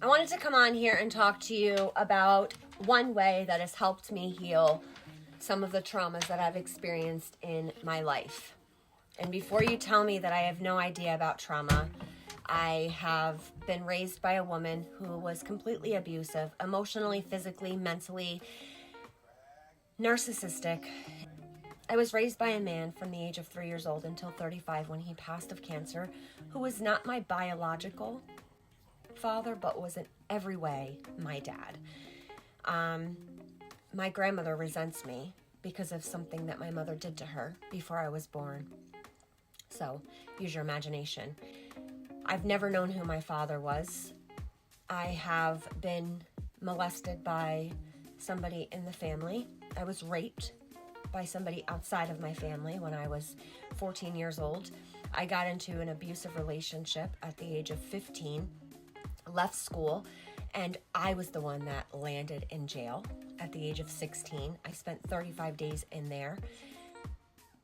I wanted to come on here and talk to you about one way that has helped me heal some of the traumas that I've experienced in my life. And before you tell me that I have no idea about trauma, I have been raised by a woman who was completely abusive, emotionally, physically, mentally, narcissistic. I was raised by a man from the age of 3 years old until 35 when he passed of cancer, who was not my biological father, but was in every way my dad. My grandmother resents me because of something that my mother did to her before I was born. So use your imagination. I've never known who my father was. I have been molested by somebody in the family. I was raped by somebody outside of my family when I was 14 years old. I got into an abusive relationship at the age of 15, left school, and I was the one that landed in jail at the age of 16. I spent 35 days in there.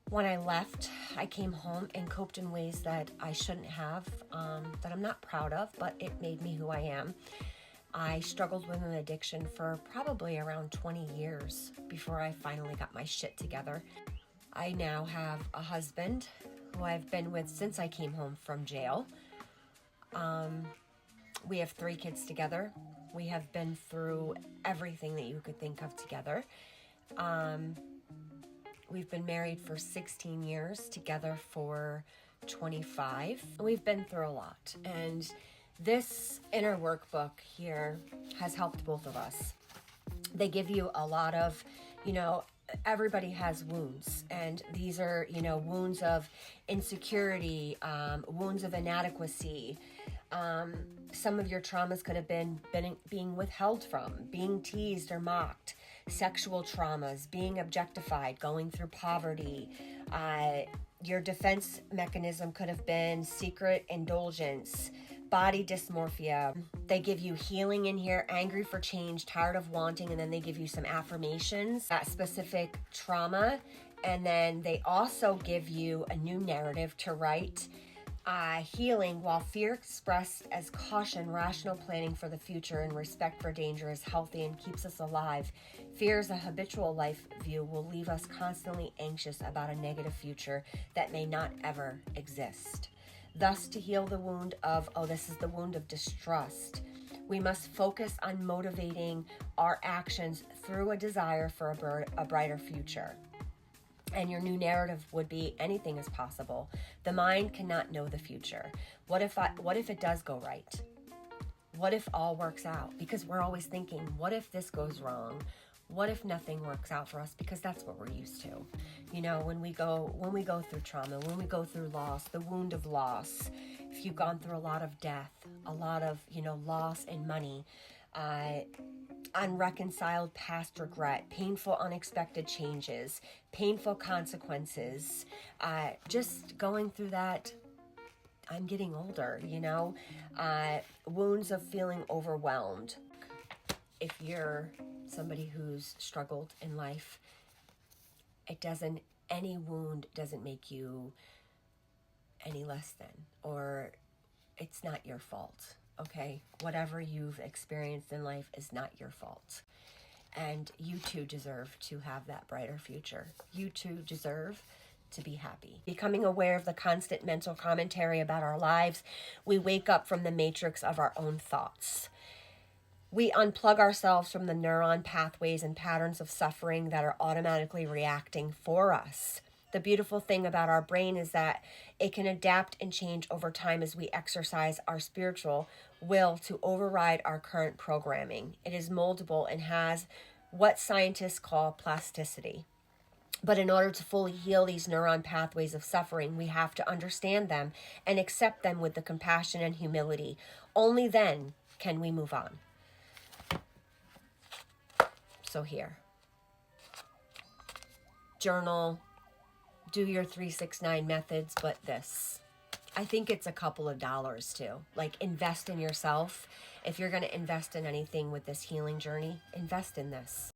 When I left, I came home and coped in ways that I shouldn't have, that I'm not proud of, but it made me who I am. I struggled with an addiction for probably around 20 years before I finally got my shit together. I now have a husband who I've been with since I came home from jail. We have 3 kids together. We have been through everything that you could think of together. We've been married for 16 years, together for 25. We've been through a lot. And this inner workbook here has helped both of us. They give you a lot of, everybody has wounds. And these are, wounds of insecurity, wounds of inadequacy. Some of your traumas could have been being withheld from, being teased or mocked, sexual traumas, being objectified, going through poverty. Your defense mechanism could have been secret indulgence, body dysmorphia. They give you healing in here, angry for change, tired of wanting, and then they give you some affirmations, that specific trauma. And then they also give you a new narrative to write. Healing, while fear expressed as caution, rational planning for the future, and respect for danger is healthy and keeps us alive. Fear as a habitual life view will leave us constantly anxious about a negative future that may not ever exist. Thus, to heal the wound of, this is the wound of distrust, we must focus on motivating our actions through a desire for a brighter future. And your new narrative would be, anything is possible. The mind cannot know the future. What if it does go right? What if all works out? Because we're always thinking, what if this goes wrong? What if nothing works out for us? Because that's what we're used to. When we go through trauma, when we go through loss, the wound of loss, if you've gone through a lot of death, a lot of, loss in money, unreconciled past regret, painful unexpected changes, painful consequences, just going through that, I'm getting older, wounds of feeling overwhelmed. If you're somebody who's struggled in life, any wound doesn't make you any less than, or it's not your fault. Okay, whatever you've experienced in life is not your fault. And you too deserve to have that brighter future. You too deserve to be happy. Becoming aware of the constant mental commentary about our lives, we wake up from the matrix of our own thoughts. We unplug ourselves from the neuron pathways and patterns of suffering that are automatically reacting for us. The beautiful thing about our brain is that it can adapt and change over time as we exercise our spiritual will to override our current programming. It is moldable and has what scientists call plasticity. But in order to fully heal these neuron pathways of suffering, we have to understand them and accept them with the compassion and humility. Only then can we move on. So here, journal, do your 3-6-9 methods, but this, I think it's a couple of dollars too. Like, invest in yourself. If you're going to invest in anything with this healing journey, invest in this.